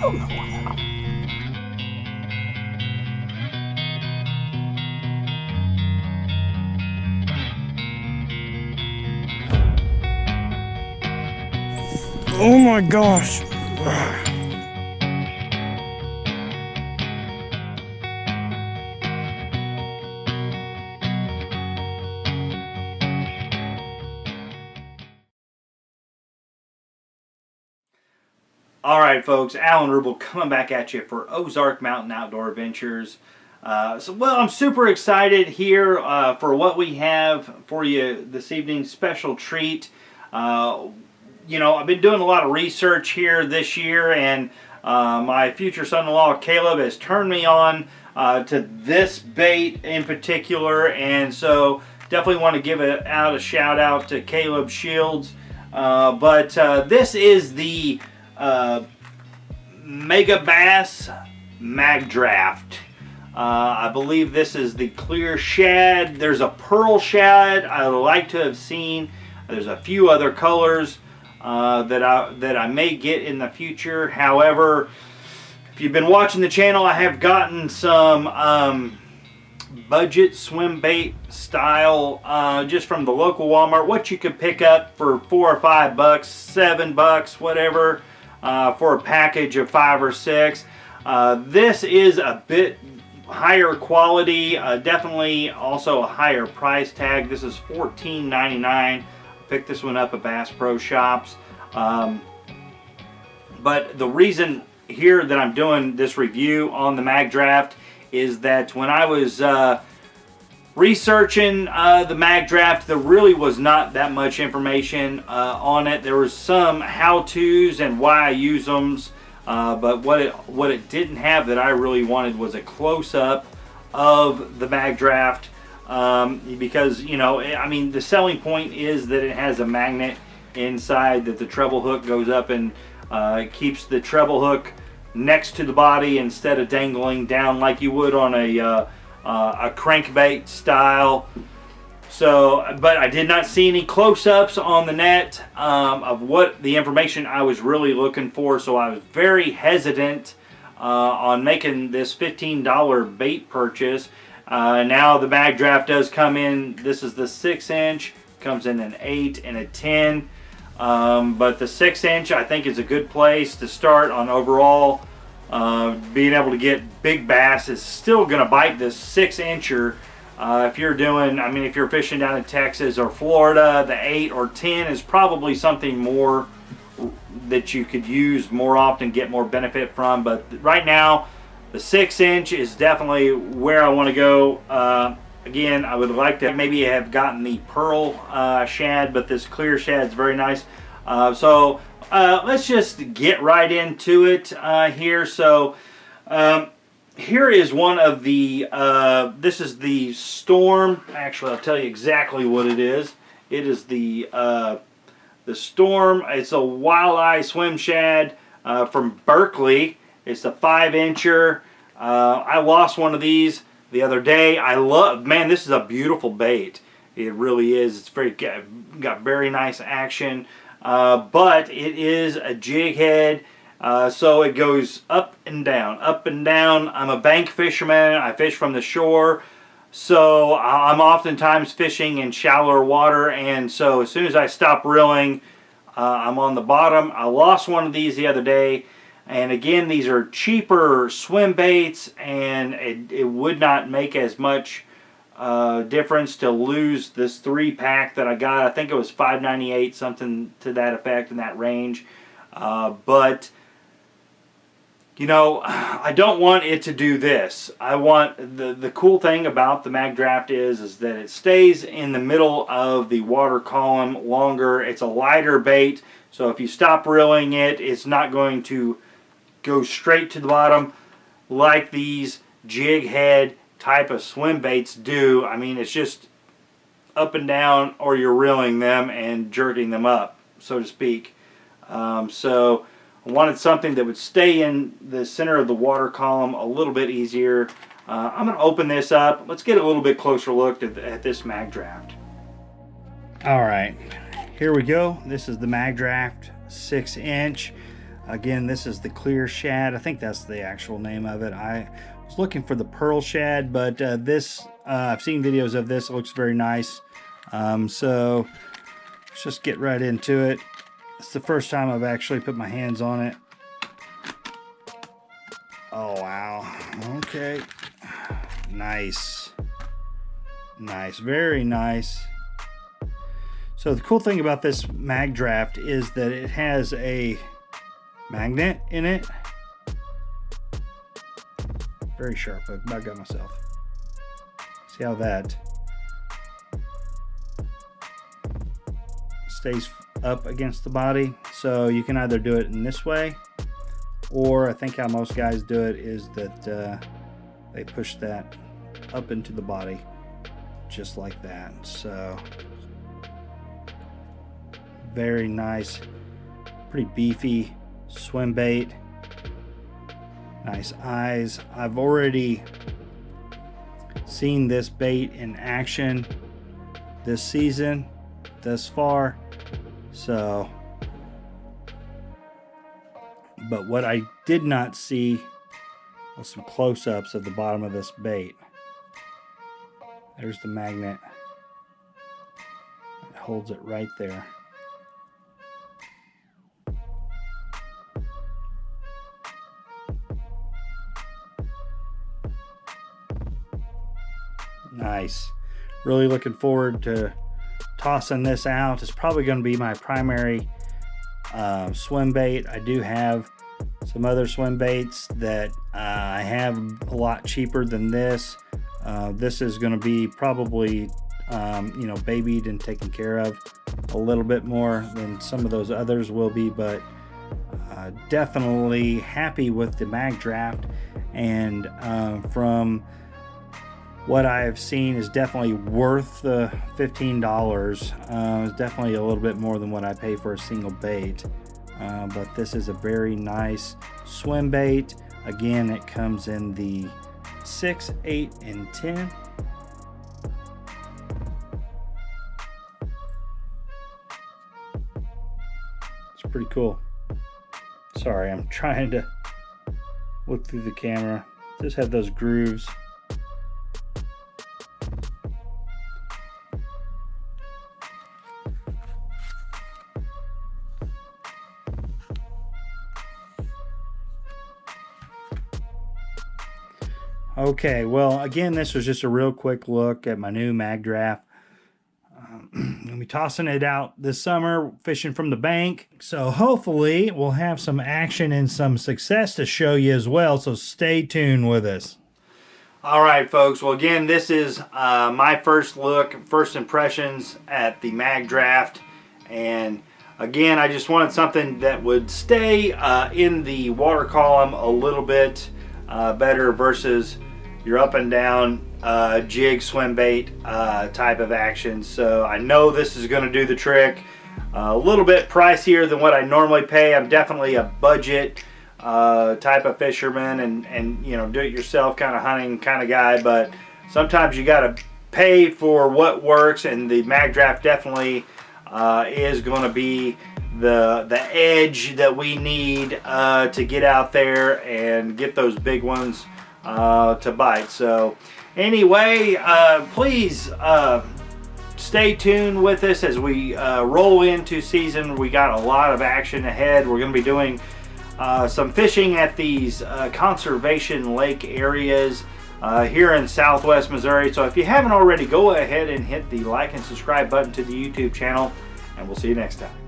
Oh my gosh. Alright folks, Alan Rubel coming back at you for Ozark Mountain Outdoor Adventures. Well, I'm super excited here for what we have for you this evening. Special treat. You know, I've been doing a lot of research here this year, and my future son-in-law Caleb has turned me on to this bait in particular, and so definitely want to give out a shout out to Caleb Shields. But this is the MegaBass Magdraft. I believe this is the clear shad. There's a pearl shad I would like to have seen. There's a few other colors that I may get in the future. However, if you've been watching the channel, I have gotten some budget swim bait style just from the local Walmart. What you could pick up for $4 or $5, $7, whatever, for a package of 5 or 6. This is a bit higher quality, definitely also a higher price tag. This is $14.99. I picked this one up at Bass Pro Shops. But the reason here that I'm doing this review on the Magdraft is that when I was researching the Magdraft, there really was not that much information on it. There was some how-tos and why I use them, but what it didn't have that I really wanted was a close-up of the Magdraft, because, you know, I mean, the selling point is that it has a magnet inside that the treble hook goes up and keeps the treble hook next to the body instead of dangling down like you would on a crankbait style. So, but I did not see any close-ups on the net of what the information I was really looking for, so I was very hesitant on making this $15 bait purchase. Now the Magdraft does come in. This is the 6-inch, comes in an 8 and a 10. But the 6-inch I think is a good place to start on overall. Being able to get big bass is still going to bite this 6-incher. If you're doing, I mean, if you're fishing down in Texas or Florida, the 8 or 10 is probably something more that you could use more often, get more benefit from. But right now, the 6-inch is definitely where I want to go. Again, I would like to maybe have gotten the pearl shad, but this clear shad is very nice. So let's just get right into it here. So here is one of the, this is the Storm. Actually, I'll tell you exactly what it is. It is the Storm. It's a walleye swim shad from Berkeley. It's a 5-incher. I lost one of these the other day. Man, this is a beautiful bait. It really is. It's got very nice action, but it is a jig head, so it goes up and down, up and down. I'm a bank fisherman. I fish from the shore, so I'm oftentimes fishing in shallower water, and so as soon as I stop reeling, I'm on the bottom. I lost one of these the other day. And again, these are cheaper swim baits, and it would not make as much difference to lose this 3-pack that I got. I think it was $5.98, something to that effect, in that range. But, you know, I don't want it to do this. I want, the cool thing about the Magdraft is that it stays in the middle of the water column longer. It's a lighter bait, so if you stop reeling it, it's not going to go straight to the bottom like these jig head type of swim baits do. I mean, it's just up and down, or you're reeling them and jerking them up, so to speak. So I wanted something that would stay in the center of the water column a little bit easier. I'm going to open this up. Let's get a little bit closer look at this Magdraft. Alright, here we go. This is the Magdraft 6-inch. Again, this is the clear shad. I think that's the actual name of it. I was looking for the pearl shad, but this I've seen videos of this. It looks very nice. So let's just get right into it. It's the first time I've actually put my hands on it. Oh wow. Okay. Nice. Nice. Very nice. So the cool thing about this Magdraft is that it has a magnet in it. Very sharp. I about got myself. See how that stays up against the body. So you can either do it in this way, or I think how most guys do it is that they push that up into the body just like that. So very nice, pretty beefy swim bait. Nice eyes. I've already seen this bait in action this season thus far. So, but what I did not see was some close-ups of the bottom of this bait. There's the magnet. It holds it right there. Nice. Really looking forward to tossing this out. It's probably going to be my primary swim bait. I do have some other swim baits that I have a lot cheaper than this. This is going to be probably you know, babied and taken care of a little bit more than some of those others will be, but definitely happy with the Magdraft, and from what I have seen is definitely worth the $15. It's definitely a little bit more than what I pay for a single bait, but this is a very nice swim bait. Again, it comes in the 6, 8, and 10. It's pretty cool. Sorry, I'm trying to look through the camera. Just have those grooves. Okay, well, again, this was just a real quick look at my new Magdraft. I'll be tossing it out this summer, fishing from the bank. So hopefully we'll have some action and some success to show you as well. So stay tuned with us. All right, folks. Well, again, this is my first look, first impressions at the Magdraft. And again, I just wanted something that would stay in the water column a little bit better versus your up and down jig swim bait type of action. So I know this is going to do the trick. A little bit pricier than what I normally pay. I'm definitely a budget type of fisherman, and you know, do it yourself kind of hunting kind of guy, but sometimes you got to pay for what works, and the Magdraft definitely is going to be the edge that we need to get out there and get those big ones to bite. So anyway, please stay tuned with us as we roll into season. We got a lot of action ahead. We're going to be doing some fishing at these conservation lake areas here in Southwest Missouri. So if you haven't already, go ahead and hit the like and subscribe button to the YouTube channel, and we'll see you next time.